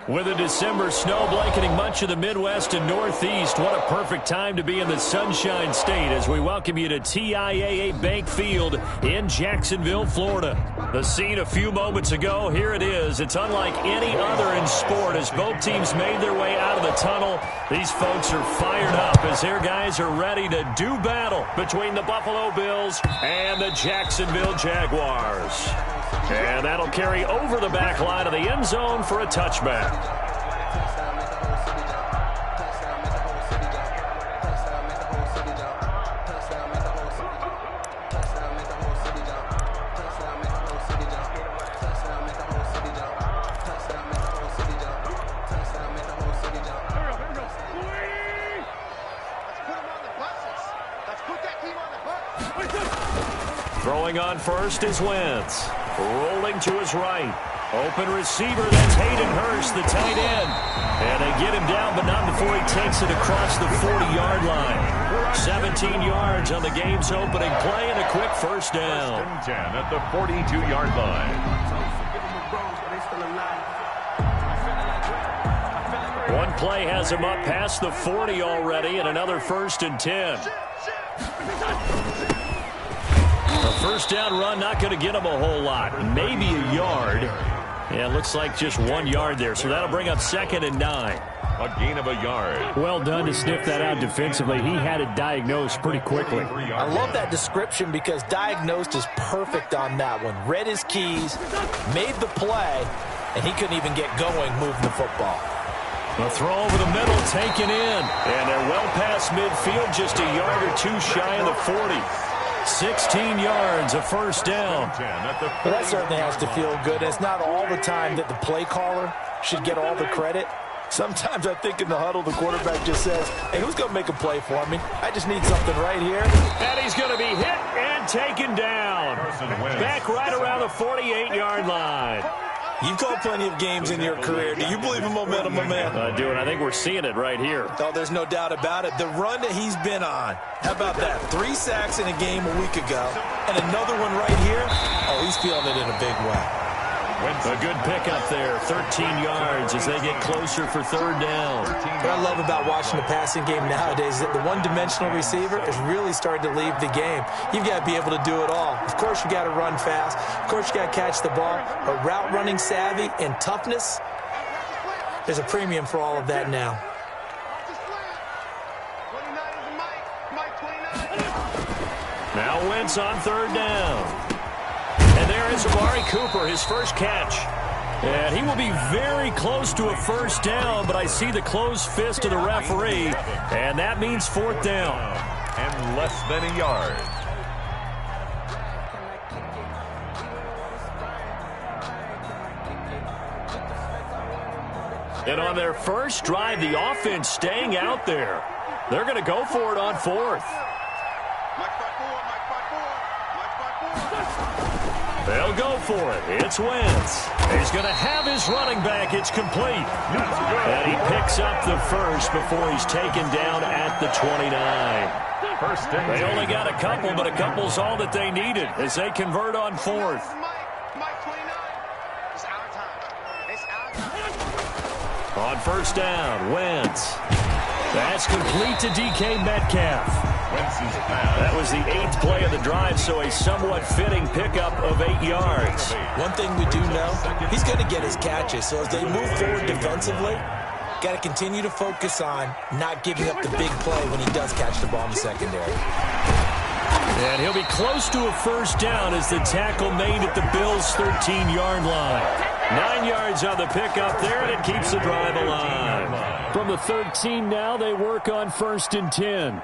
With a December snow blanketing much of the Midwest and Northeast, what a perfect time to be in the Sunshine State as we welcome you to TIAA Bank Field in Jacksonville, Florida. The scene a few moments ago, here it is. It's unlike any other in sport as both teams made their way out of the tunnel. These folks are fired up as their guys are ready to do battle between the Buffalo Bills and the Jacksonville Jaguars. And that'll carry over the back line of the end zone for a touchback. Throwing on first is Wentz. Rolling to his right. Open receiver, that's Hayden Hurst, the tight end. And they get him down, but not before he takes it across the 40-yard line. 17 yards on the game's opening play and a quick first down. 10 at the 42-yard line. One play has him up past the 40 already, and another 1st and 10. A first down run not going to get him a whole lot. Maybe a yard. Yeah, it looks like just 1 yard there. So that'll bring up 2nd and 9. A gain of a yard. Well done to sniff that out defensively. He had it diagnosed pretty quickly. I love that description because diagnosed is perfect on that one. Read his keys, made the play, and he couldn't even get going moving the football. The throw over the middle taken in. And they're well past midfield, just a yard or two shy of the 40. 16 yards, a first down. Well, that certainly has to feel good. It's not all the time that the play caller should get all the credit. Sometimes I think in the huddle, the quarterback just says, hey, who's going to make a play for me? I just need something right here. And he's going to be hit and taken down. Back right around the 48-yard line. You've called plenty of games in your career. Do you believe in momentum, my man? I do, and I think we're seeing it right here. Oh, there's no doubt about it. The run that he's been on. How about that? 3 sacks in a game a week ago, and another one right here. Oh, he's feeling it in a big way. A good pickup there, 13 yards as they get closer for 3rd down. What I love about watching the passing game nowadays is that the one-dimensional receiver is really starting to leave the game. You've got to be able to do it all. Of course, you got to run fast. Of course, you got to catch the ball. But route running savvy and toughness, there's a premium for all of that now. Now Wentz on 3rd down. And there is Amari Cooper, his first catch. And he will be very close to a first down, but I see the closed fist of the referee, and that means 4th down. And less than a yard. And on their first drive, the offense staying out there. They're going to go for it on 4th. They'll go for it. It's Wentz. He's going to have his running back. It's complete. And he picks up the first before he's taken down at the 29. They only got a couple, but a couple's all that they needed as they convert on 4th. On 1st down, Wentz. That's complete to DK Metcalf. That was the 8th play of the drive, so a somewhat fitting pickup of 8 yards. One thing we do know, he's going to get his catches. So as they move forward defensively, got to continue to focus on not giving up the big play when he does catch the ball in the secondary. And he'll be close to a first down as the tackle made at the Bills' 13-yard line. 9 yards on the pickup there, and it keeps the drive alive. From the 13 now, they work on 1st and 10.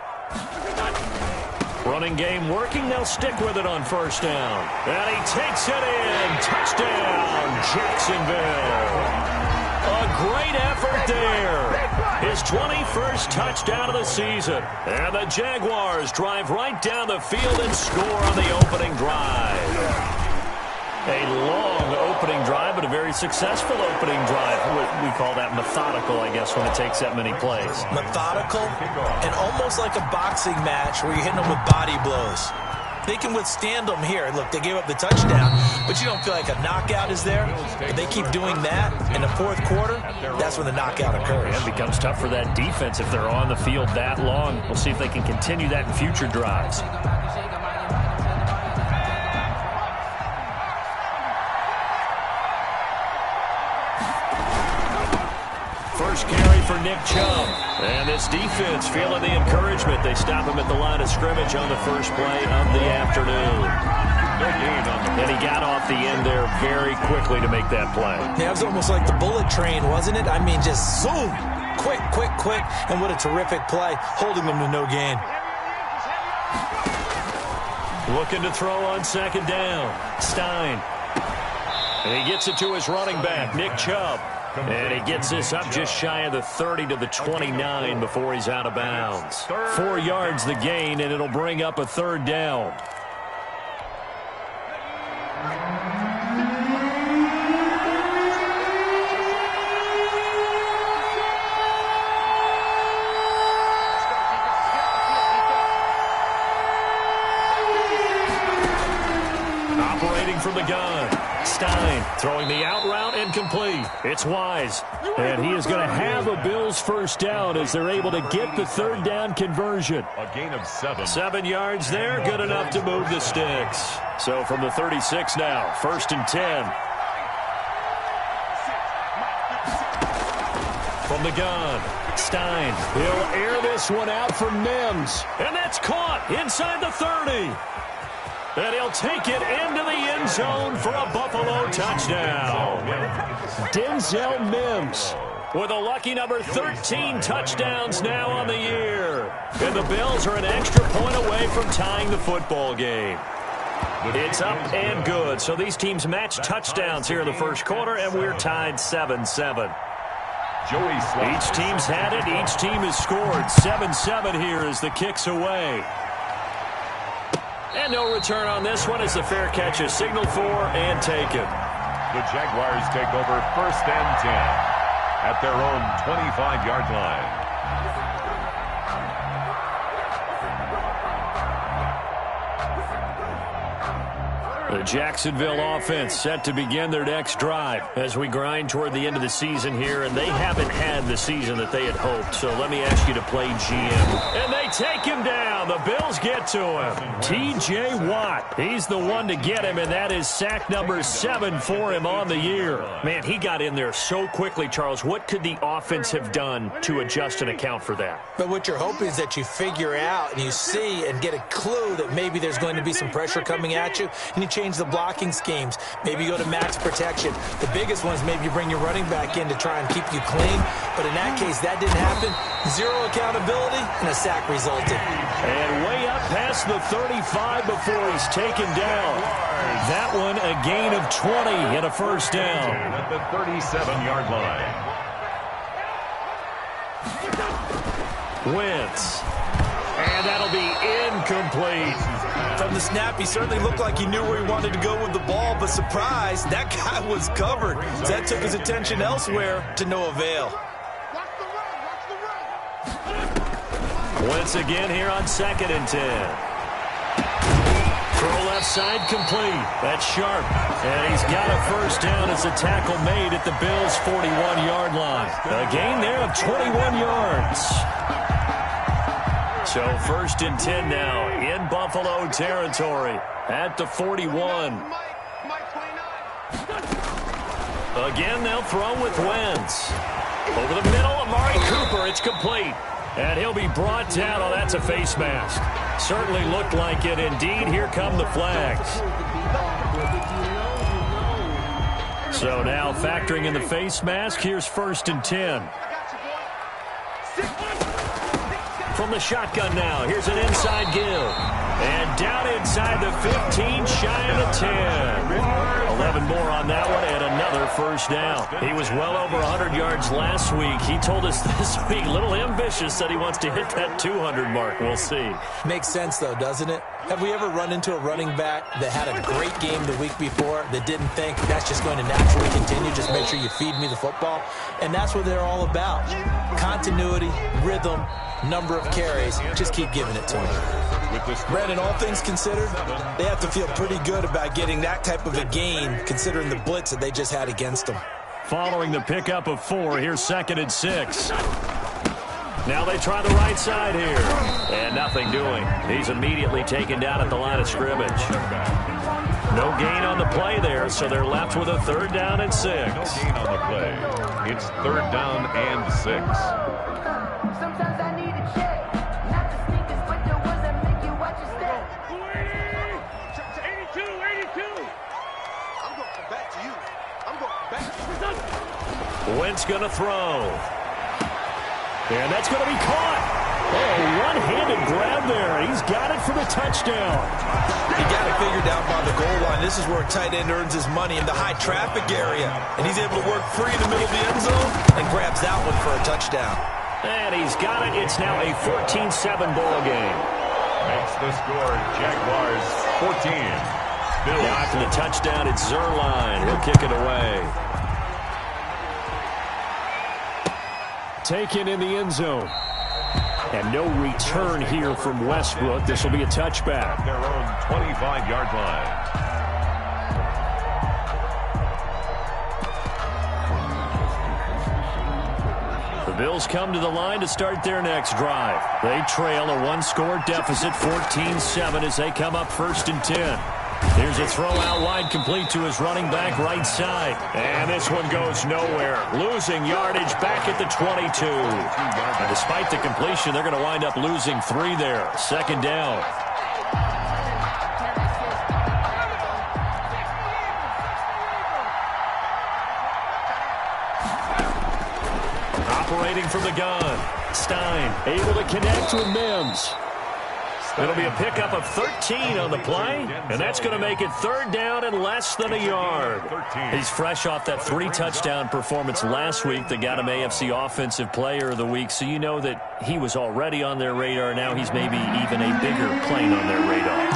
Running game working. They'll stick with it on 1st down. And he takes it in. Touchdown, Jacksonville. A great effort there. His 21st touchdown of the season. And the Jaguars drive right down the field and score on the opening drive. A long opening drive, but a very successful opening drive. We call that methodical, I guess, when it takes that many plays. Methodical and almost like a boxing match where you're hitting them with body blows. They can withstand them here. Look, they gave up the touchdown, but you don't feel like a knockout is there. If they keep doing that in the fourth quarter, that's when the knockout occurs. And it becomes tough for that defense if they're on the field that long. We'll see if they can continue that in future drives. First carry for Nick Chubb. And this defense feeling the encouragement. They stop him at the line of scrimmage on the first play of the afternoon. And he got off the end there very quickly to make that play. Yeah, it was almost like the bullet train, wasn't it? I mean, just zoom. Quick, quick, quick. And what a terrific play, holding them to no gain. Looking to throw on second down. Stein. And he gets it to his running back, Nick Chubb. And he gets this up just shy of the 30 to the 29 before he's out of bounds. 4 yards the gain, and it'll bring up a third down. Operating from the gun. Stein throwing the out route incomplete. It's Wise. And he is going to have a Bills first down as they're able to get the third down conversion. A gain of 7. 7 yards there, good enough to move the sticks. So from the 36 now, 1st and 10. From the gun, Stein. He'll air this one out for Mims. And that's caught inside the 30. And he'll take it into the end zone for a Buffalo touchdown. Denzel Mims with a lucky number 13 touchdowns now on the year. And the Bills are an extra point away from tying the football game. It's up and good. So these teams match touchdowns here in the first quarter, and we're tied 7-7. Each team's had it. Each team has scored. 7-7 here as the kick's away. And no return on this one as the fair catch is signaled for and taken. The Jaguars take over 1st and 10 at their own 25-yard line. The Jacksonville offense set to begin their next drive as we grind toward the end of the season here, and they haven't had the season that they had hoped. So let me ask you to play GM. And they take him down. The Bills get to him. T.J. Watt. He's the one to get him, and that is sack number 7 for him on the year. Man, he got in there so quickly, Charles. What could the offense have done to adjust and account for that? But what you're hoping is that you figure out and you see and get a clue that maybe there's going to be some pressure coming at you, and you change the blocking schemes. Maybe you go to max protection. The biggest one is maybe you bring your running back in to try and keep you clean. But in that case, that didn't happen. 0 accountability, and a sack resulted. And way up past the 35 before he's taken down. That one a gain of 20 and a first down. At the 37-yard line. Wentz. And that'll be incomplete. From the snap, he certainly looked like he knew where he wanted to go with the ball, but surprise, that guy was covered. So that took his attention elsewhere to no avail. Wentz again here on 2nd and 10. Throw left side complete. That's Sharp. And he's got a first down as the tackle made at the Bills' 41-yard line. A gain there of 21 yards. So 1st and 10 now in Buffalo territory at the 41. Again, they'll throw with Wentz. Over the middle, Amari Cooper. It's complete. And he'll be brought down. Oh, that's a face mask. Certainly looked like it. Indeed, here come the flags. So now factoring in the face mask, here's 1st and 10. From the shotgun now, here's an inside give. And down inside the 15, shy of the 10. 11 more on that one, and another first down. He was well over 100 yards last week. He told us this week, a little ambitious, that he wants to hit that 200 mark. We'll see. Makes sense, though, doesn't it? Have we ever run into a running back that had a great game the week before that didn't think that's just going to naturally continue? Just make sure you feed me the football. And that's what they're all about. Continuity, rhythm, number of carries. Just keep giving it to them. Brandon, all things considered, they have to feel pretty good about getting that type of a gain considering the blitz that they just had against them. Following the pickup of 4, here's 2nd and 6. Now they try the right side here. And nothing doing. He's immediately taken down at the line of scrimmage. No gain on the play there, so they're left with a 3rd down and 6. No gain on the play. It's 3rd down and 6. Sometimes I need a check. Not the sneakers, but the ones that make you watch your step. 82. I'm going back to you. I'm going back to you. Wentz going to throw. And that's going to be caught. Oh, one-handed grab there. He's got it for the touchdown. He got it figured out by the goal line. This is where a tight end earns his money in the high traffic area. And he's able to work free in the middle of the end zone and grabs that one for a touchdown. And he's got it. It's now a 14-7 ball game. Makes the score. Jaguars 14. Bills. Now after the touchdown, it's Zerline. He'll kick it away. Taken in the end zone. And no return here from Westbrook. This will be a touchback. Their own 25-yard line. The Bills come to the line to start their next drive. They trail a one-score deficit, 14-7, as they come up 1st and 10. Here's a throw out wide, complete to his running back right side. And this one goes nowhere. Losing yardage back at the 22. And despite the completion, they're going to wind up losing 3 there. 2nd down. Operating from the gun. Stein able to connect with Mims. It'll be a pickup of 13 on the play, and that's going to make it 3rd down and less than a yard. He's fresh off that 3-touchdown performance last week that got him AFC Offensive Player of the Week, so you know that he was already on their radar. Now he's maybe even a bigger plane on their radar.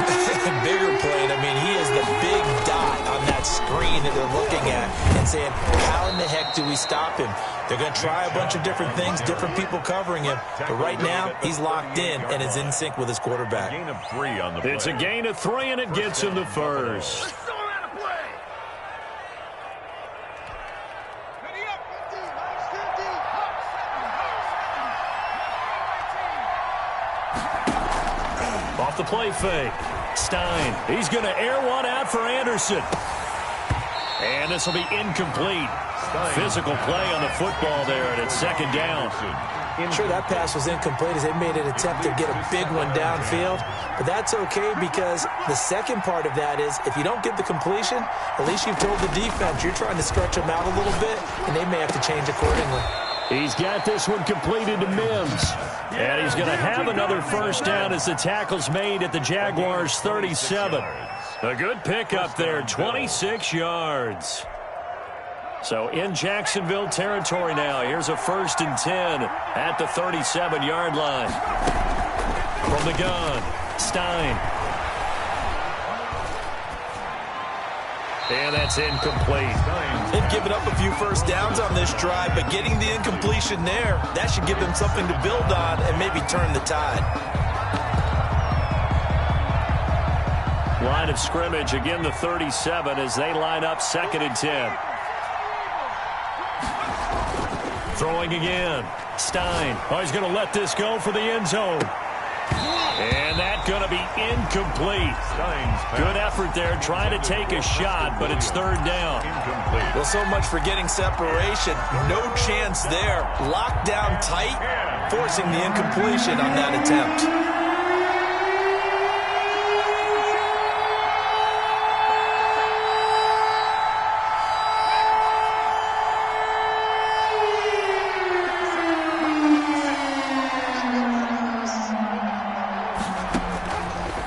Bigger plane. I mean, he is the big dot on that screen that they're looking at and saying, how in the heck do we stop him? They're going to try a bunch of different things, different people covering him. But right now, he's locked in and is in sync with his quarterback. Gain of 3 on the play. It's a gain of 3, and it gets him the 1st. Off the play fake. Stein. He's going to air one out for Anderson. And this will be incomplete. Physical play on the football there, and it's 2nd down. Sure, that pass was incomplete as they made an attempt to get a big one downfield. But that's okay because the second part of that is if you don't get the completion, at least you've told the defense you're trying to stretch them out a little bit, and they may have to change accordingly. He's got this one completed to Mims. And he's going to have another 1st down as the tackle's made at the Jaguars' 37. A good pickup there, 26 yards. So in Jacksonville territory now. Here's a 1st and 10 at the 37-yard line. From the gun, Stein. And that's incomplete. They've given up a few 1st downs on this drive, but getting the incompletion there, that should give them something to build on and maybe turn the tide. Line of scrimmage, again the 37 as they line up 2nd and 10. Throwing again. Stein. Oh, he's going to let this go for the end zone. And that's going to be incomplete. Good effort there, trying to take a shot, but it's 3rd down. Well, so much for getting separation. No chance there. Locked down tight, forcing the incompletion on that attempt.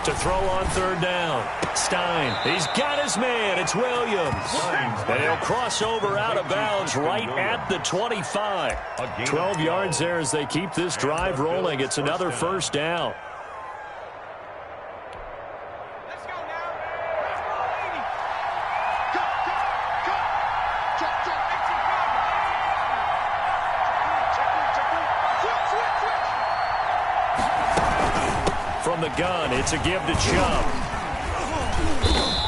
To throw on 3rd down. Stein. He's got his man. It's Williams. And he'll cross over out of bounds right at the 25. 12 yards there as they keep this drive rolling. It's another 1st down. from the gun. It's a give to Chubb.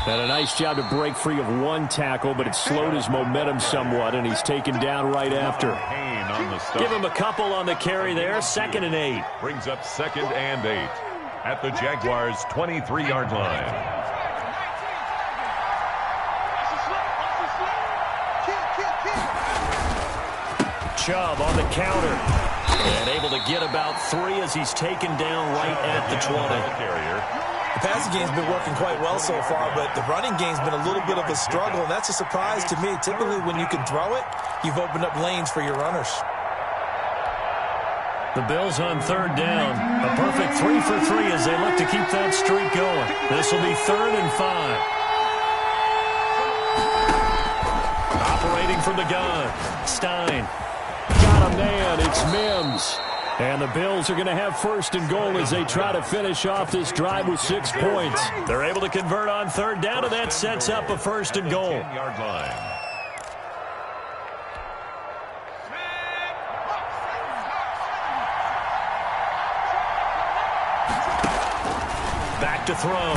And a nice job to break free of one tackle, but it slowed his momentum somewhat, and he's taken down right after. Give him a couple on the carry there. 2nd and 8. Brings up 2nd and 8 at the Jaguars' 23-yard line. Chubb on the counter. And able to get about 3 as he's taken down right at the 20. The passing game's been working quite well so far, but the running game's been a little bit of a struggle, and that's a surprise to me. Typically, when you can throw it, you've opened up lanes for your runners. The Bills on 3rd down. A perfect 3 for 3 as they look to keep that streak going. This will be 3rd and 5. Operating from the gun. Stein. Got a man. It's Mims. And the Bills are going to have 1st and goal as they try to finish off this drive with 6 points. They're able to convert on 3rd down, and that sets up a 1st and goal. 10-yard line. Back to throw.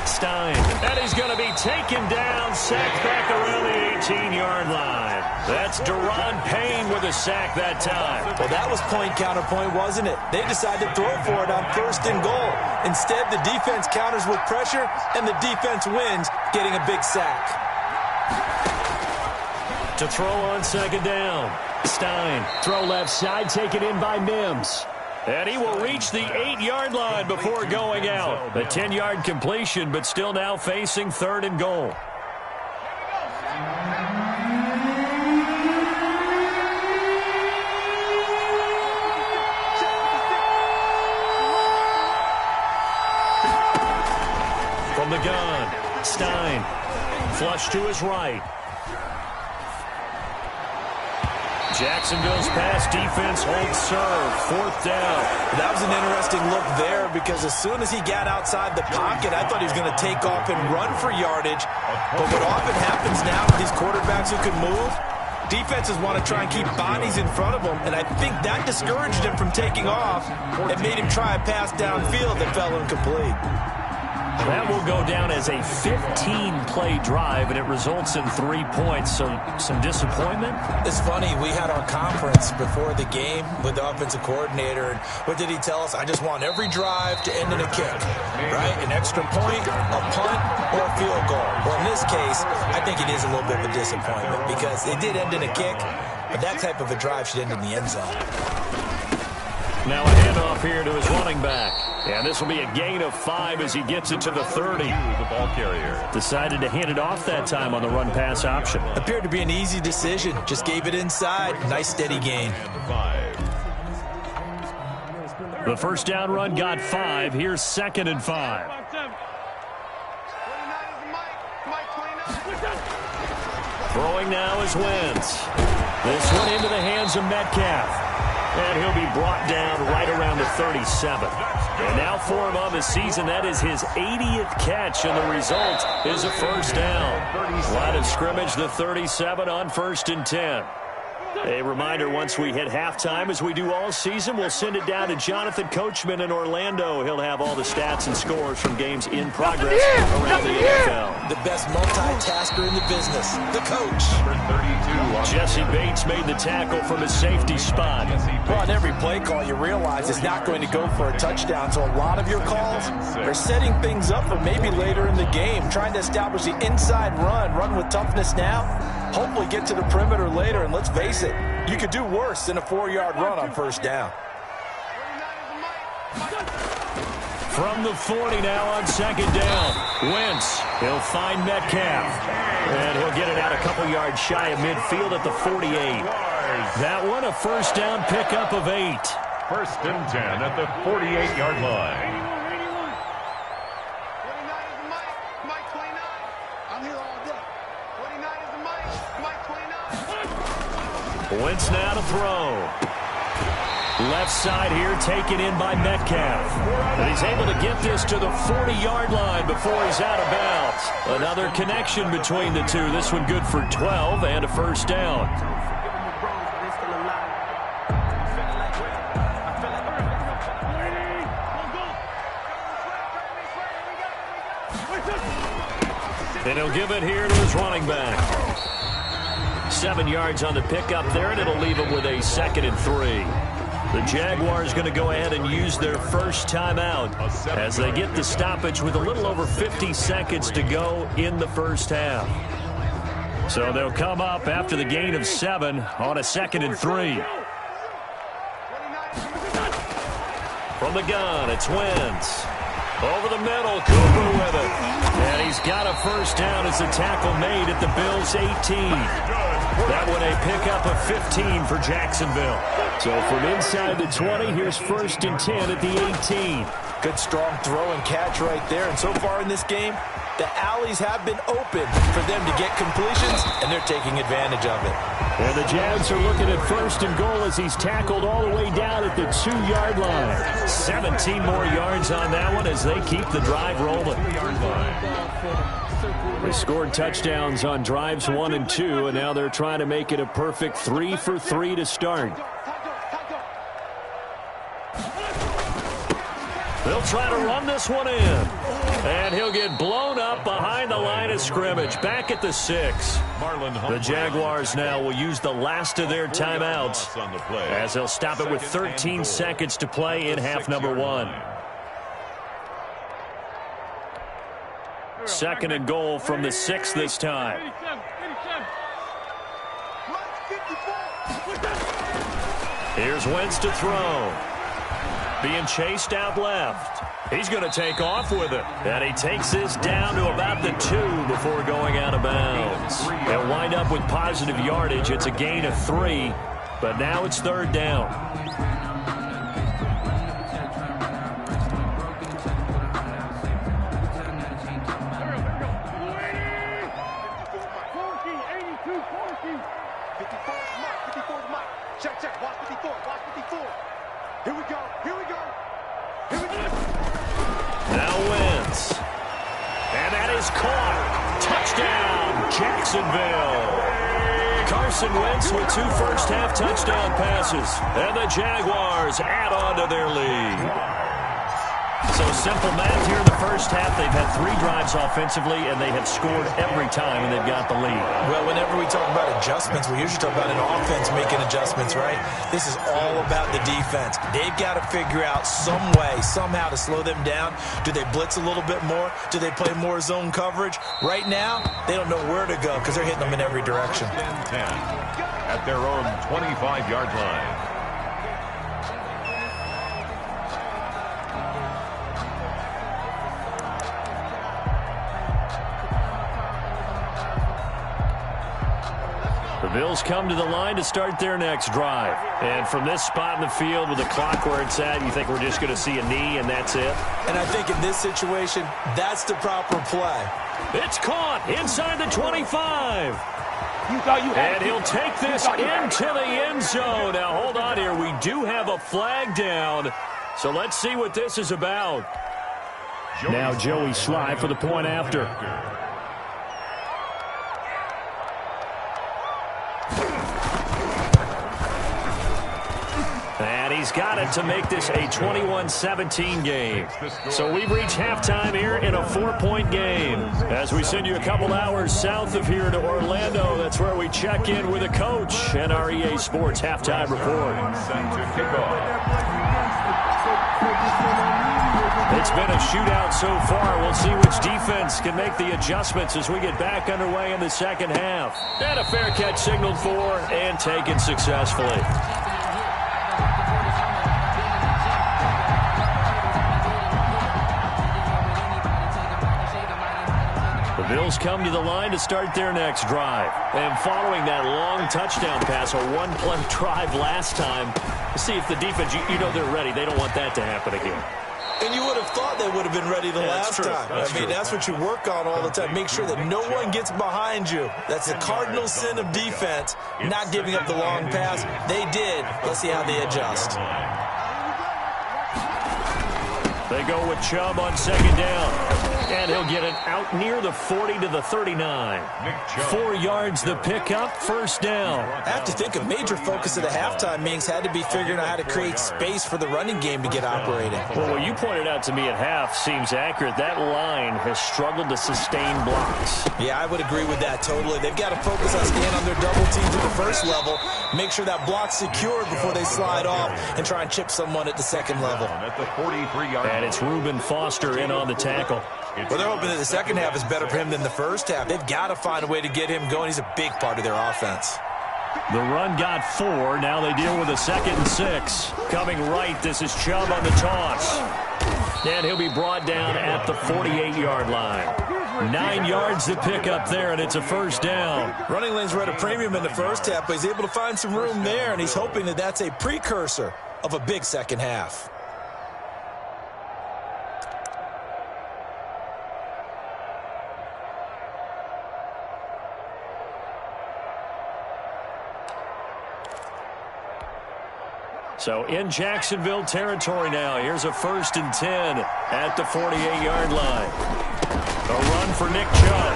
Stein. And he's going to be taken down, sacked back around the 18-yard line. That's Deron Payne with a sack that time. Well, that was point counterpoint, wasn't it? They decided to throw for it on 1st and goal. Instead, the defense counters with pressure, and the defense wins, getting a big sack. To throw on 2nd down. Stein. Throw left side, taken in by Mims. And he will reach the 8-yard line before going out. A 10-yard completion, but still now facing 3rd and goal. From the gun, Stein. Flush to his right. Jacksonville's pass defense holds serve. 4th down. That was an interesting look there because as soon as he got outside the pocket, I thought he was going to take off and run for yardage. But what often happens now with these quarterbacks who can move, defenses want to try and keep bodies in front of them, and I think that discouraged him from taking off and made him try a pass downfield that fell incomplete. That will go down as a 15-play drive, and it results in 3 points. So some disappointment? It's funny. We had our conference before the game with the offensive coordinator, and what did he tell us? I just want every drive to end in a kick, right? An extra point, a punt, or a field goal. Well, in this case, I think it is a little bit of a disappointment because it did end in a kick, but that type of a drive should end in the end zone. Now a handoff here to his running back. And this will be a gain of 5 as he gets it to the 30. The ball carrier Decided to hand it off that time on the run-pass option. Appeared to be an easy decision. Just gave it inside. Nice, steady gain. 5. The 1st down run got 5. Here's 2nd and 5. Throwing now is Wentz. This one into the hands of Metcalf. And he'll be brought down right around the 37. And now for him on the season, that is his 80th catch, and the result is a 1st down. Line of scrimmage, the 37 on 1st and 10. A reminder, once we hit halftime, as we do all season, we'll send it down to Jonathan Coachman in Orlando. He'll have all the stats and scores from games in progress around the NFL. The best multitasker in the business, the coach. Jesse Bates made the tackle from his safety spot. Well, on every play call, you realize it's not going to go for a touchdown, so a lot of your calls are setting things up for maybe later in the game, trying to establish the inside run with toughness now, hopefully get to the perimeter later, and let's face it, you could do worse than a 4-yard run on 1st down. From the 40 now on 2nd down. Wentz, he'll find Metcalf. And he'll get it out a couple yards shy of midfield at the 48. That one a 1st down pickup of 8. 1st and 10 at the 48-yard line. Wentz now to throw. Left side here taken in by Metcalf. And he's able to get this to the 40-yard line before he's out of bounds. Another connection between the two. This one good for 12 and a 1st down. And he'll give it here to his running back. 7 yards on the pickup there, and it'll leave him with a 2nd and 3. The Jaguars going to go ahead and use their first timeout as they get the stoppage with a little over 50 seconds to go in the first half. So they'll come up after the gain of 7 on a 2nd and 3. From the gun, it's Wentz. Over the middle, Cooper with it. And he's got a first down as the tackle made at the Bills' 18. That one a pickup of 15 for Jacksonville. So from inside the 20, here's 1st and 10 at the 18. Good strong throw and catch right there. And so far in this game, the alleys have been open for them to get completions, and they're taking advantage of it. And the Jags are looking at 1st and goal as he's tackled all the way down at the 2-yard line. 17 more yards on that one as they keep the drive rolling. They scored touchdowns on drives 1 and 2, and now they're trying to make it a perfect 3 for 3 to start. They'll try to run this one in. And he'll get blown up behind the line of scrimmage. Back at the 6. The Jaguars now will use the last of their timeouts as they'll stop it with 13 seconds to play in half number 1. 2nd and goal from the 6 this time. Here's Wentz to throw. Being chased out left. He's going to take off with it. And he takes this down to about the 2 before going out of bounds. They'll wind up with positive yardage. It's a gain of 3, but now it's 3rd down. Now Wentz. And that is caught. Touchdown, Jacksonville. Carson Wentz with 2 first-half touchdown passes. And the Jaguars add on to their lead. So simple math here in the first half. They've had 3 drives offensively, and they have scored every time, and they've got the lead. Well, whenever we talk about adjustments, we usually talk about an offense making adjustments, right? This is all about the defense. They've got to figure out some way, somehow to slow them down. Do they blitz a little bit more? Do they play more zone coverage? Right now, they don't know where to go because they're hitting them in every direction. 10 at their own 25-yard line. The Bills come to the line to start their next drive. And from this spot in the field with the clock where it's at, you think we're just going to see a knee and that's it? And I think in this situation, that's the proper play. It's caught inside the 25. And he'll take this into the end zone. Now, hold on here. We do have a flag down. So let's see what this is about. Now Joey Sly for the point after. And he's got it to make this a 21-17 game. So we've reached halftime here in a 4-point game. As we send you a couple hours south of here to Orlando, that's where we check in with a coach and our EA Sports halftime report. It's been a shootout so far. We'll see which defense can make the adjustments as we get back underway in the second half. And a fair catch signaled for and taken successfully. The Bills come to the line to start their next drive. And following that long touchdown pass, a one-play drive last time, see if the defense, you know they're ready. They don't want that to happen again. And you would have thought they would have been ready the last time. I mean, that's what you work on all the time. Make sure that no one gets behind you. That's the cardinal sin of defense, not giving up the long pass. They did. Let's see how they adjust. They go with Chubb on second down. And he'll get it out near the 40 to the 39. 4 yards the pickup, first down. I have to think a major focus of the halftime meetings had to be figuring out how to create space for the running game to get operating. Well, what you pointed out to me at half seems accurate. That line has struggled to sustain blocks. Yeah, I would agree with that totally. They've got to focus on staying on their double teams at the first level, make sure that block's secured before they slide off, and try and chip someone at the second level. At the 43-yard line. And it's Reuben Foster in on the tackle. Well, they're hoping that the second half is better for him than the first half. They've got to find a way to get him going. He's a big part of their offense. The run got 4. Now they deal with a 2nd and 6. Coming right, this is Chubb on the toss. And he'll be brought down at the 48-yard line. 9 yards to pick up there, and it's a first down. Running lanes were at a premium in the first half, but he's able to find some room there, and he's hoping that that's a precursor of a big second half. So in Jacksonville territory now. Here's a 1st and 10 at the 48-yard line. A run for Nick Chubb.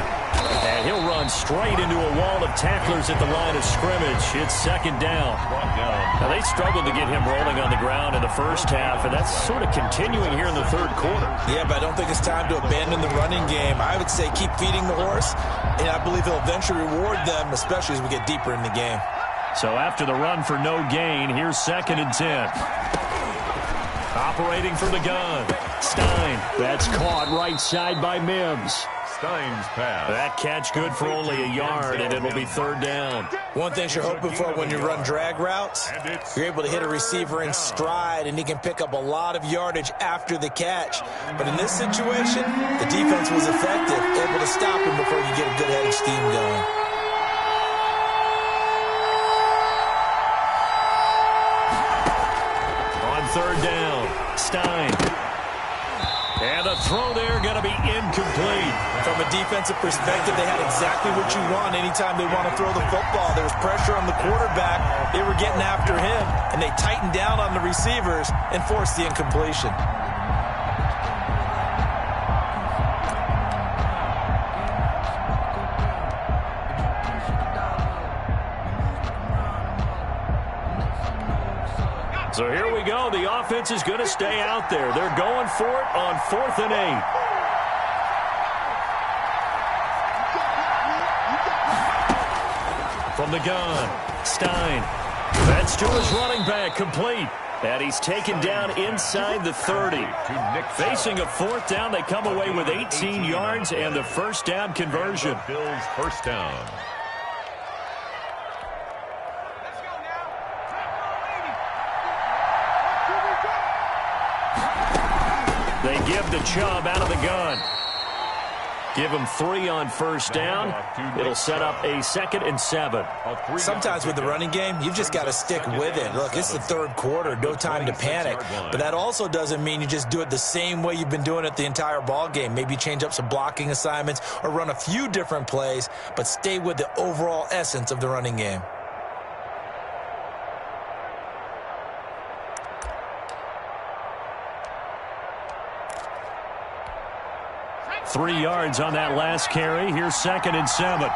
And he'll run straight into a wall of tacklers at the line of scrimmage. It's 2nd down. Now they struggled to get him rolling on the ground in the first half, and that's sort of continuing here in the 3rd quarter. Yeah, but I don't think it's time to abandon the running game. I would say keep feeding the horse, and I believe he'll eventually reward them, especially as we get deeper in the game. So after the run for no gain, here's 2nd and 10. Operating from the gun. Stein. That's caught right side by Mims. Stein's pass. That catch good for only a yard, and it'll be 3rd down. One thing you're hoping for when you run drag routes, you're able to hit a receiver in stride, and he can pick up a lot of yardage after the catch. But in this situation, the defense was effective, able to stop him before you get a good head of steam going. Third down, Stein. And the throw there going to be incomplete. From a defensive perspective, they had exactly what you want anytime they want to throw the football. There was pressure on the quarterback. They were getting after him, and they tightened down on the receivers and forced the incompletion. So here we go. The offense is going to stay out there. They're going for it on 4th and 8. From the gun, Stein. That's to his running back, complete. And he's taken down inside the 30. Facing a 4th down, they come away with 18 yards and the first down conversion. Bills first down. They give the Chubb out of the gun. Give him 3 on first down. It'll set up a 2nd and 7. Sometimes with the running game, you've just got to stick with it. Look, it's the 3rd quarter, no time to panic. But that also doesn't mean you just do it the same way you've been doing it the entire ball game. Maybe change up some blocking assignments or run a few different plays, but stay with the overall essence of the running game. Three yards on that last carry. Here's 2nd and 7.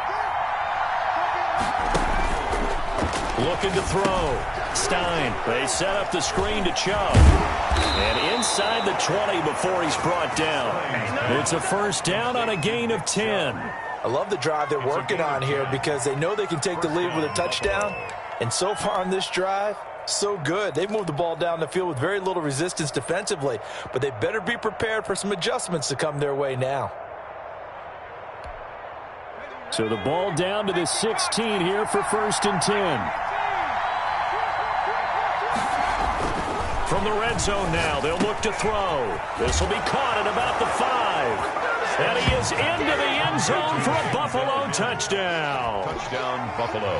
Looking to throw. Stein. They set up the screen to Chubb. And inside the 20 before he's brought down. It's a first down on a gain of 10. I love the drive they're working on here because they know they can take the lead with a touchdown. And so far on this drive, so good. They've moved the ball down the field with very little resistance defensively, but they better be prepared for some adjustments to come their way now. So the ball down to the 16 here for 1st and 10. From the red zone now, they'll look to throw. This will be caught at about the 5. And he is into the end zone for a Buffalo touchdown. Touchdown, Buffalo.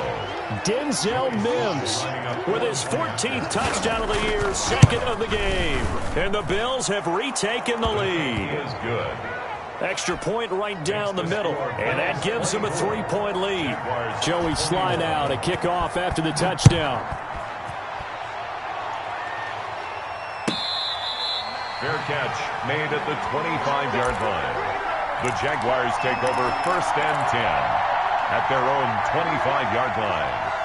Denzel Mims with his 14th touchdown of the year, 2nd of the game. And the Bills have retaken the lead. He is good. Extra point right down the middle, and that gives them a 3-point lead. Joey Slye now to kick off after the touchdown. Fair catch made at the 25-yard line. The Jaguars take over 1st and 10 at their own 25-yard line.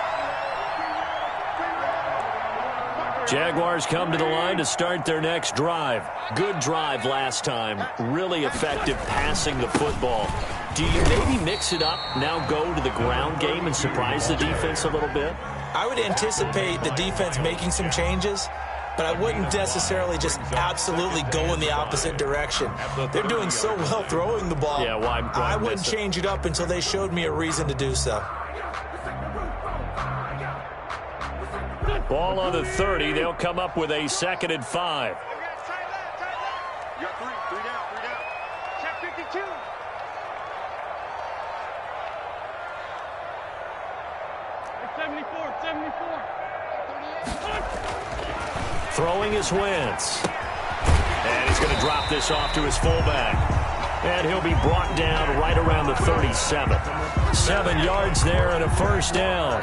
Jaguars come to the line to start their next drive. Good drive last time. Really effective passing the football. Do you maybe mix it up, now go to the ground game and surprise the defense a little bit? I would anticipate the defense making some changes, but I wouldn't necessarily just absolutely go in the opposite direction. They're doing so well throwing the ball. Yeah, why I wouldn't change it up until they showed me a reason to do so. Ball on the 30. They'll come up with a 2nd and 5. You got three down. Check 52. Throwing is Wentz. And he's going to drop this off to his fullback. And he'll be brought down right around the 37. 7 yards there and a 1st down.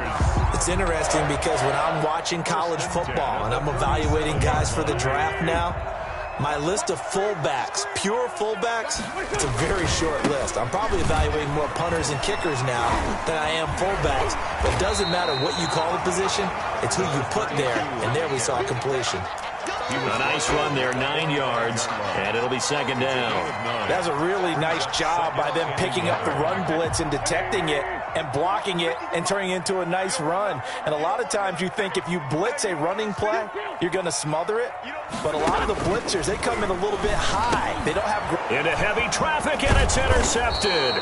It's interesting because when I'm watching college football and I'm evaluating guys for the draft now, my list of fullbacks, pure fullbacks, it's a very short list. I'm probably evaluating more punters and kickers now than I am fullbacks. But it doesn't matter what you call the position, it's who you put there. And there we saw completion. A nice run there, 9 yards, and it'll be 2nd down. That's a really nice job by them picking up the run blitz and detecting it and blocking it and turning it into a nice run. And a lot of times you think if you blitz a running play, you're going to smother it. But a lot of the blitzers, they come in a little bit high. They don't have... Into heavy traffic, and it's intercepted.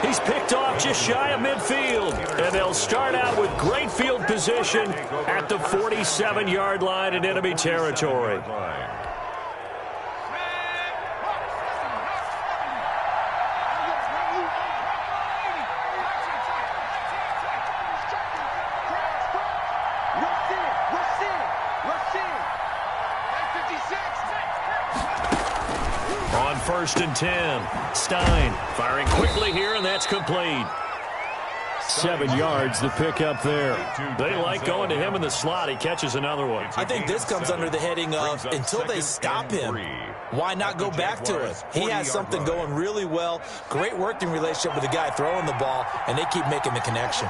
He's picked off just shy of midfield, and they'll start out with great field position at the 47-yard line in enemy territory. On 1st and 10, Stein firing quickly here, and that's complete. 7 yards the pick up there. They like going to him in the slot. He catches another one. I think this comes under the heading of until they stop him, why not go back to it? He has something going really well. Great working relationship with the guy throwing the ball, and they keep making the connection.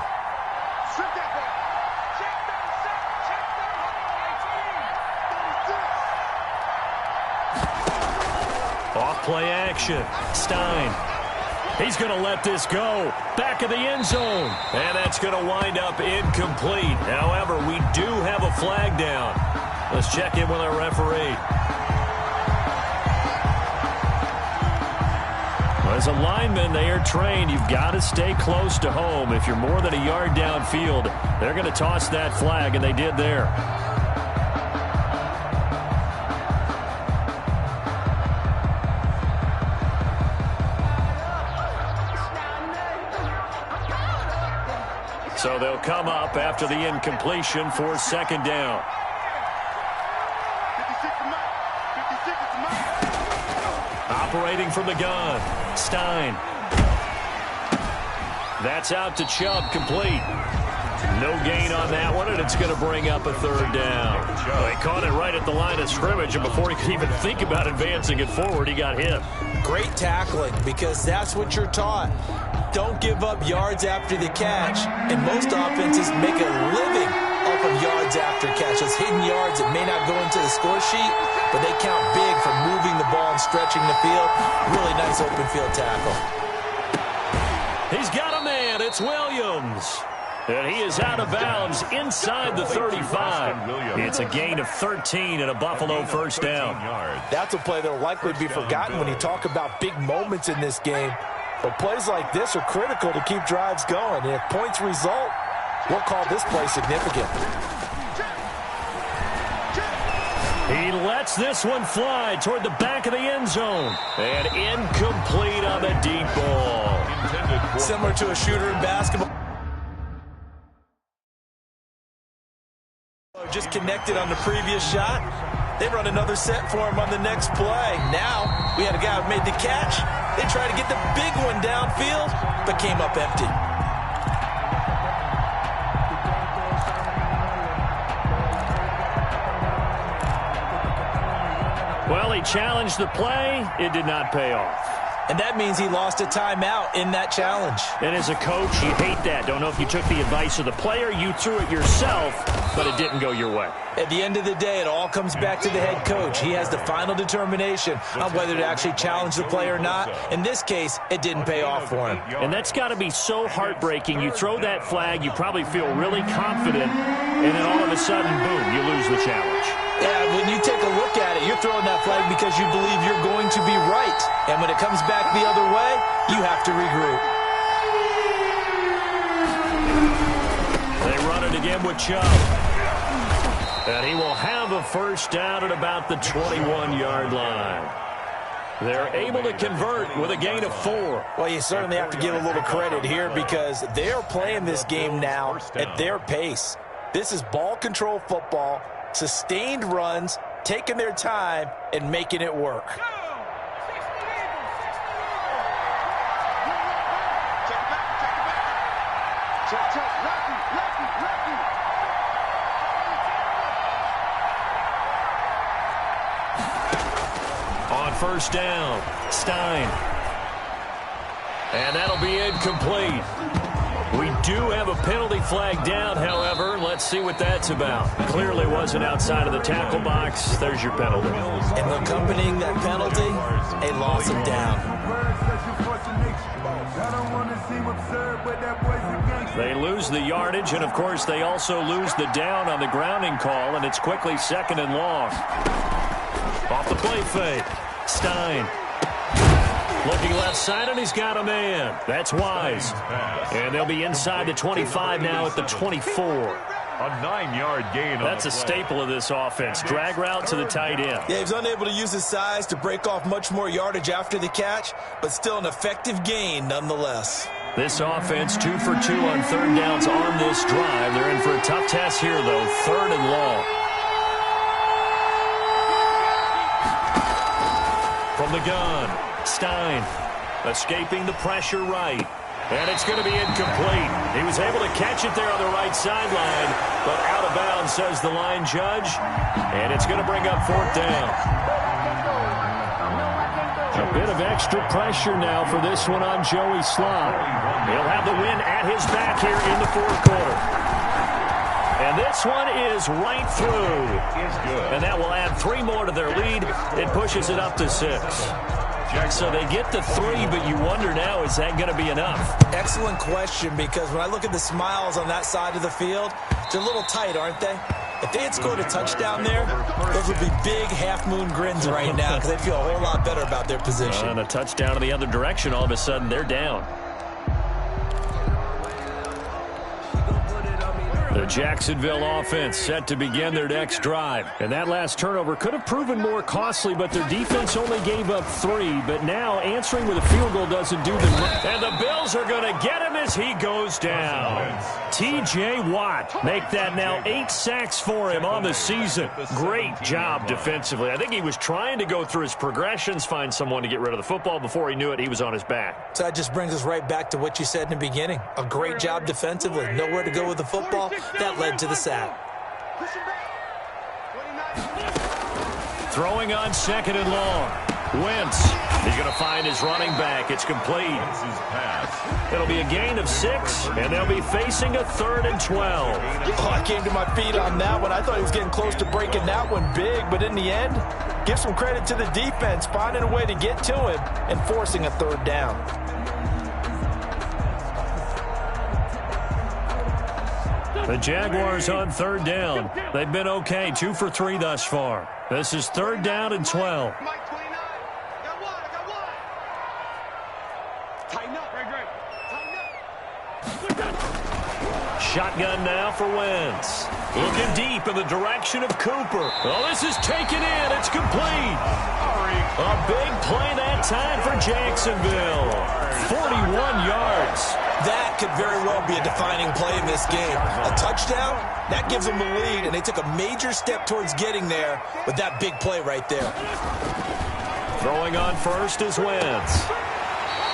Off-play action. Stein. He's going to let this go. Back of the end zone. And that's going to wind up incomplete. However, we do have a flag down. Let's check in with our referee. As a lineman, they are trained. You've got to stay close to home. If you're more than a yard downfield, they're going to toss that flag, and they did there. So they'll come up after the incompletion for 2nd down. 56 is mine. Operating from the gun, Stein. That's out to Chubb, complete. No gain on that one, and it's going to bring up a 3rd down. They caught it right at the line of scrimmage, and before he could even think about advancing it forward, he got hit. Great tackling, because that's what you're taught. Don't give up yards after the catch, and most offenses make a living off of yards after catch. Those hidden yards that may not go into the score sheet, but they count big for moving the ball and stretching the field. Really nice open field tackle. He's got a man. It's Williams. And he is out of bounds inside the 35. It's a gain of 13 and a Buffalo 1st down. That's a play that will likely be forgotten when you talk about big moments in this game. But plays like this are critical to keep drives going. And if points result, we'll call this play significant. He lets this one fly toward the back of the end zone. And incomplete on the deep ball. Similar to a shooter in basketball. Just connected on the previous shot. They run another set for him on the next play. Now, we had a guy who made the catch. They tried to get the big one downfield, but came up empty. Well, he challenged the play. It did not pay off. And that means he lost a timeout in that challenge. And as a coach, you hate that. Don't know if you took the advice of the player, you threw it yourself, but it didn't go your way. At the end of the day, it all comes back to the head coach. He has the final determination on whether to actually challenge the play or not. In this case, it didn't pay off for him. And that's got to be so heartbreaking. You throw that flag, you probably feel really confident, and then all of a sudden, boom, you lose the challenge. Yeah, when you take a look at it, you're throwing that flag because you believe you're going to be right. And when it comes back the other way, you have to regroup. They run it again with Chubb. And he will have a first down at about the 21-yard line. They're able to convert with a gain of 4. Well, you certainly have to give a little credit here because they're playing this game now at their pace. This is ball control football, sustained runs, taking their time, and making it work. On first down, Stein. And that'll be incomplete. We do have a penalty flag down, however. Let's see what that's about. Clearly wasn't outside of the tackle box. There's your penalty. And accompanying that penalty, a loss of down. They lose the yardage, and, of course, they also lose the down on the grounding call, and it's quickly 2nd and long. Off the play fake, Stein. Looking left side, and he's got a man. That's Wise. And they'll be inside the 25 now at the 24. A 9-yard gain. That's a staple of this offense. Drag route to the tight end. Yeah, he was unable to use his size to break off much more yardage after the catch, but still an effective gain nonetheless. This offense 2 for 2 on third downs on this drive. They're in for a tough test here, though. 3rd and long. From the gun, Stein escaping the pressure right. And it's going to be incomplete. He was able to catch it there on the right sideline, but out of bounds, says the line judge. And it's going to bring up 4th down. A bit of extra pressure now for this one on Joey Slott. He'll have the win at his back here in the 4th quarter. And this one is right through. And that will add 3 more to their lead. It pushes it up to 6. So they get the 3, but you wonder now, is that going to be enough? Excellent question, because when I look at the smiles on that side of the field, they're a little tight, aren't they? If they had scored a touchdown there, those would be big half-moon grins right now because they'd feel a whole lot better about their position. And a touchdown in the other direction, all of a sudden they're down. The Jacksonville offense set to begin their next drive. And that last turnover could have proven more costly, but their defense only gave up 3. But now answering with a field goal doesn't do them. And the Bills are going to get him as he goes down. T.J. Watt make that now 8 sacks for him on the season. Great job defensively. I think he was trying to go through his progressions, find someone to get rid of the football. Before he knew it, he was on his back. So that just brings us right back to what you said in the beginning. A great job defensively. Nowhere to go with the football. That led to the sack. Throwing on 2nd and long. Wentz. He's going to find his running back. It's complete. It'll be a gain of 6, and they'll be facing a 3rd and 12. Oh, I came to my feet on that one. I thought he was getting close to breaking that one big, but in the end, give some credit to the defense, finding a way to get to him and forcing a 3rd down. The Jaguars on 3rd down. They've been okay, 2 for 3 thus far. This is 3rd down and 12. Shotgun now for Wentz. Looking deep in the direction of Cooper. Oh, this is taken in. It's complete. A big play that time for Jacksonville. 41 yards. That could very well be a defining play in this game. A touchdown, that gives them the lead, and they took a major step towards getting there with that big play right there. Throwing on first is Wentz.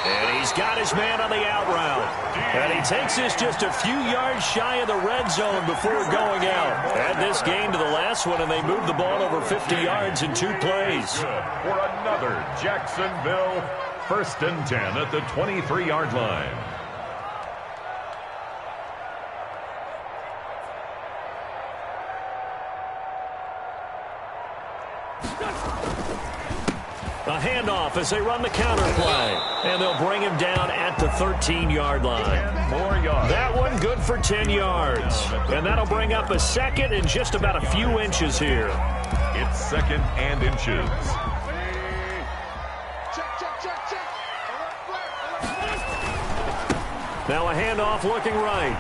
And he's got his man on the out route. And he takes this just a few yards shy of the red zone before going out. Add this game to the last one, and they moved the ball over 50 yards in 2 plays. For another Jacksonville 1st and 10 at the 23-yard line. A handoff as they run the counter play. And they'll bring him down at the 13-yard line. 10 more yards. That one good for 10 yards. And that'll bring up a second and just about a few inches here. It's 2nd and inches. Now a handoff looking right.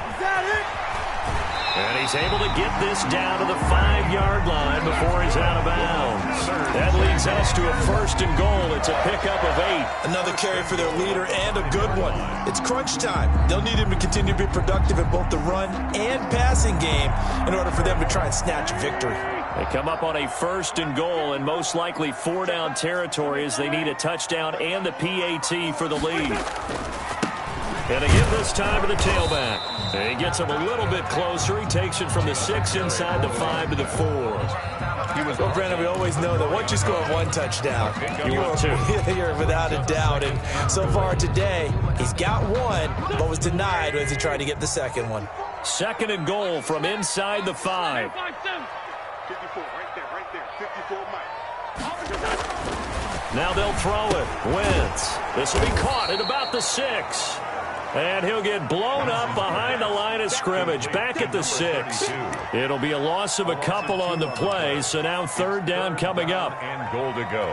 And he's able to get this down to the 5-yard line before he's out of bounds. That leads us to a 1st and goal. It's a pickup of 8. Another carry for their leader and a good one. It's crunch time. They'll need him to continue to be productive in both the run and passing game in order for them to try and snatch a victory. They come up on a 1st and goal and most likely 4-down territory as they need a touchdown and the PAT for the lead. And they give this time to the tailback. And he gets him a little bit closer. He takes it from the 6 inside the 5 to the 4. Well, Brandon, we always know that once you score 1 touchdown, you're without a doubt. And so far today, he's got 1, but was denied as he tried to get the 2nd one. 2nd and goal from inside the 5. 54, right there, 54, Mike. Now they'll throw it. Wentz. This will be caught at about the 6. And he'll get blown up behind the line of scrimmage, back at the 6. It'll be a loss of a couple on the play, so now 3rd down coming up. And goal to go.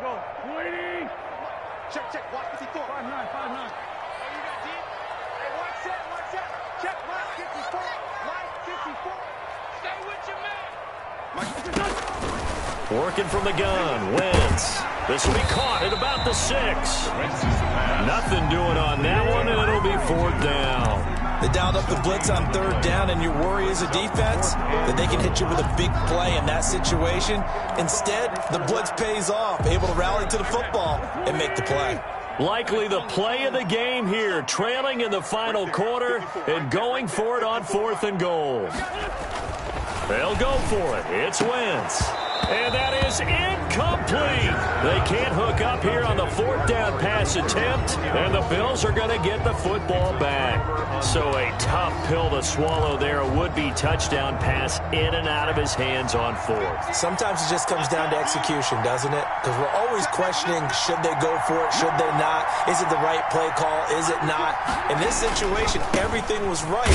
Go. Check, watch 54. 5-9. Oh, you got deep? Hey, one set. Check, Mike 54. Stay with your man. Working from the gun, Wentz. This will be caught at about the 6. Nothing doing on that one, and it'll be 4th down. They dialed up the blitz on 3rd down, and your worry as a defense that they can hit you with a big play in that situation. Instead, the blitz pays off, able to rally to the football and make the play. Likely the play of the game here, trailing in the final quarter and going for it on 4th and goal. They'll go for it. It's Wentz. And that is incomplete. They can't hook up here on the 4th down pass attempt, and the Bills are going to get the football back. So a tough pill to swallow there. A would-be touchdown pass in and out of his hands on 4th. Sometimes it just comes down to execution, doesn't it? Because we're always questioning, should they go for it, should they not? Is it the right play call, is it not? In this situation, everything was right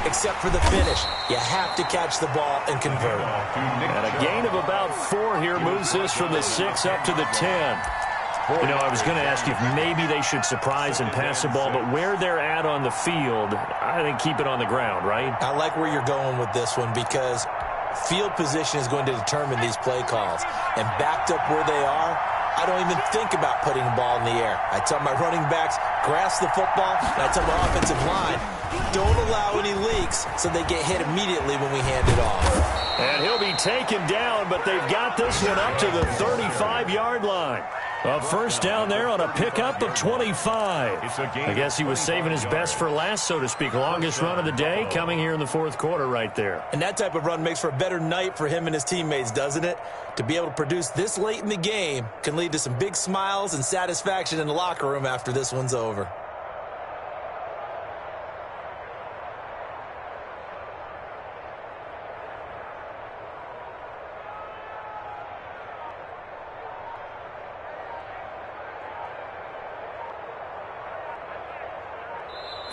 except for the finish. You have to catch the ball and convert. And a gain of about 4 here moves this from the 6 up to the 10. You know, I was going to ask you if maybe they should surprise and pass the ball, but where they're at on the field, I think keep it on the ground, right? I like where you're going with this one because field position is going to determine these play calls. And backed up where they are, I don't even think about putting the ball in the air. I tell my running backs, grasp the football, and I tell my offensive line, don't allow any leaks so they get hit immediately when we hand it off. And he'll be taken down, but they've got this one up to the 35-yard line. A 1st down there on a pickup of 25. I guess he was saving his best for last, so to speak. Longest run of the day coming here in the 4th quarter right there. And that type of run makes for a better night for him and his teammates, doesn't it? To be able to produce this late in the game can lead to some big smiles and satisfaction in the locker room after this one's over.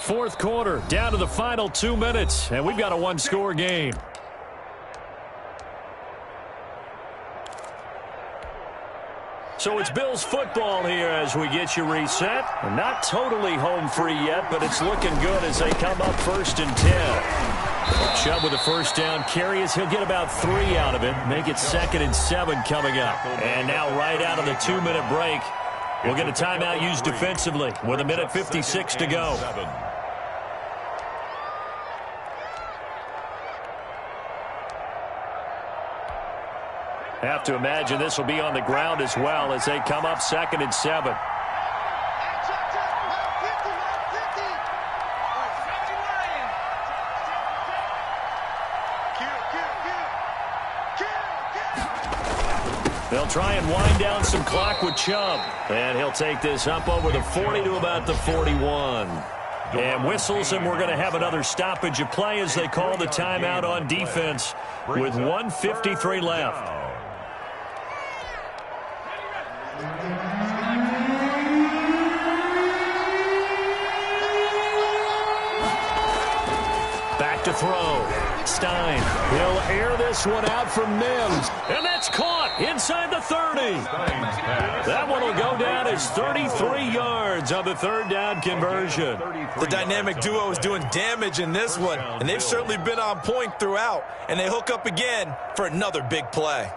Fourth quarter, down to the final 2 minutes, and we've got a 1-score game. So it's Bills football here as we get you reset. Not totally home free yet, but it's looking good as they come up 1st and 10. Chubb with a 1st down carry as he'll get about 3 out of it. Make it 2nd and 7 coming up. And now right out of the 2-minute break, we'll get a timeout used defensively with 1:56 to go. Have to imagine this will be on the ground as well as they come up 2nd and 7. They'll try and wind down some clock with Chubb. And he'll take this up over the 40 to about the 41. And whistles, and we're going to have another stoppage of play as they call the timeout on defense with 1:53 left. Back to throw. Stein. He'll air this one out for Mims. And that's caught inside the 30. That one will go down as 33 yards on the 3rd down conversion. The dynamic duo is doing damage in this one, and they've certainly been on point throughout. And they hook up again for another big play.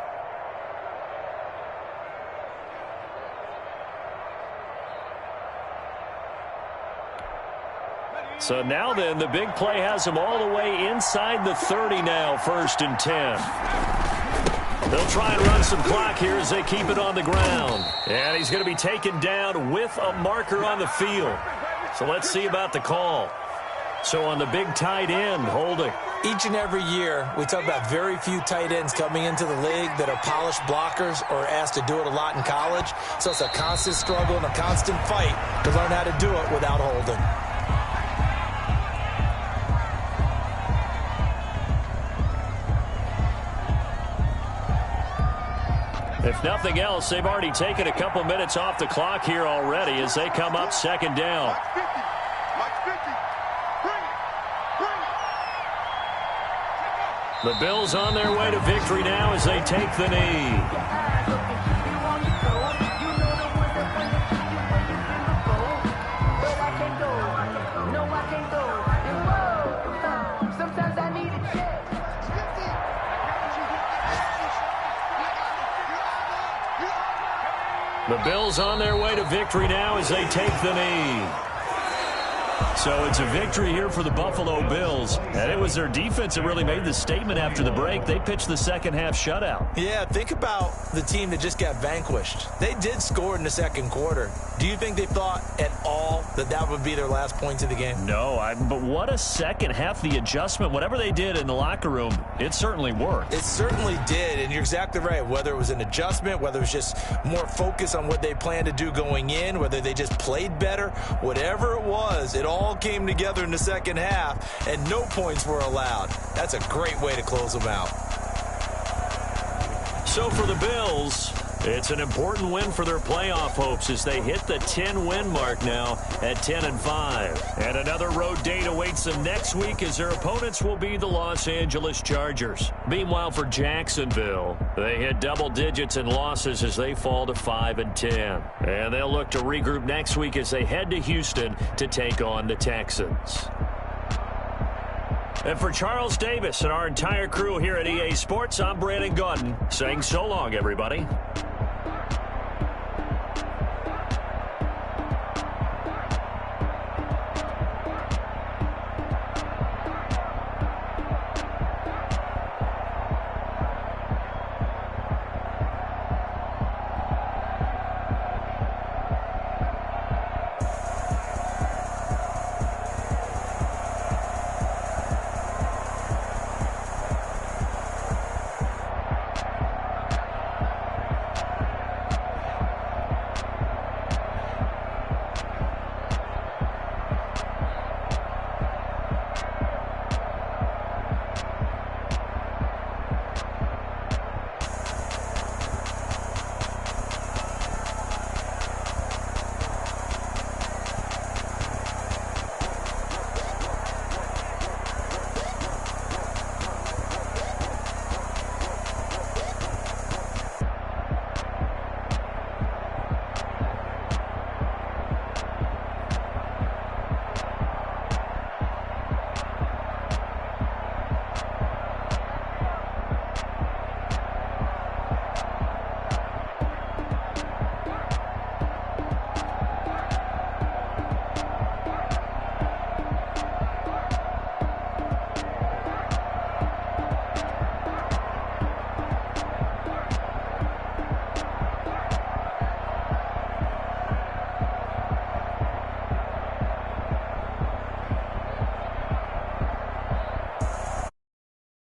So now then, the big play has them all the way inside the 30 now, 1st and 10. They'll try and run some clock here as they keep it on the ground. And he's going to be taken down with a marker on the field. So let's see about the call. So on the big tight end, holding. Each and every year, we talk about very few tight ends coming into the league that are polished blockers or asked to do it a lot in college. So it's a constant struggle and a constant fight to learn how to do it without holding. If nothing else, they've already taken a couple minutes off the clock here already as they come up 2nd down. The Bills on their way to victory now as they take the knee. The Bills on their way to victory now as they take the knee. So it's a victory here for the Buffalo Bills. And it was their defense that really made the statement after the break. They pitched the second half shutout. Yeah, think about the team that just got vanquished. They did score in the 2nd quarter. Do you think they thought at all that that would be their last points of the game? No, but what a second half. The adjustment, whatever they did in the locker room, it certainly worked. It certainly did, and you're exactly right. Whether it was an adjustment, whether it was just more focus on what they planned to do going in, whether they just played better, whatever it was, it all came together in the second half, and no points were allowed. That's a great way to close them out. So for the Bills, it's an important win for their playoff hopes as they hit the 10-win mark now at 10-5. And another road date awaits them next week as their opponents will be the Los Angeles Chargers. Meanwhile, for Jacksonville, they hit double digits in losses as they fall to 5-10. And they'll look to regroup next week as they head to Houston to take on the Texans. And for Charles Davis and our entire crew here at EA Sports, I'm Brandon Gaudin saying so long, everybody.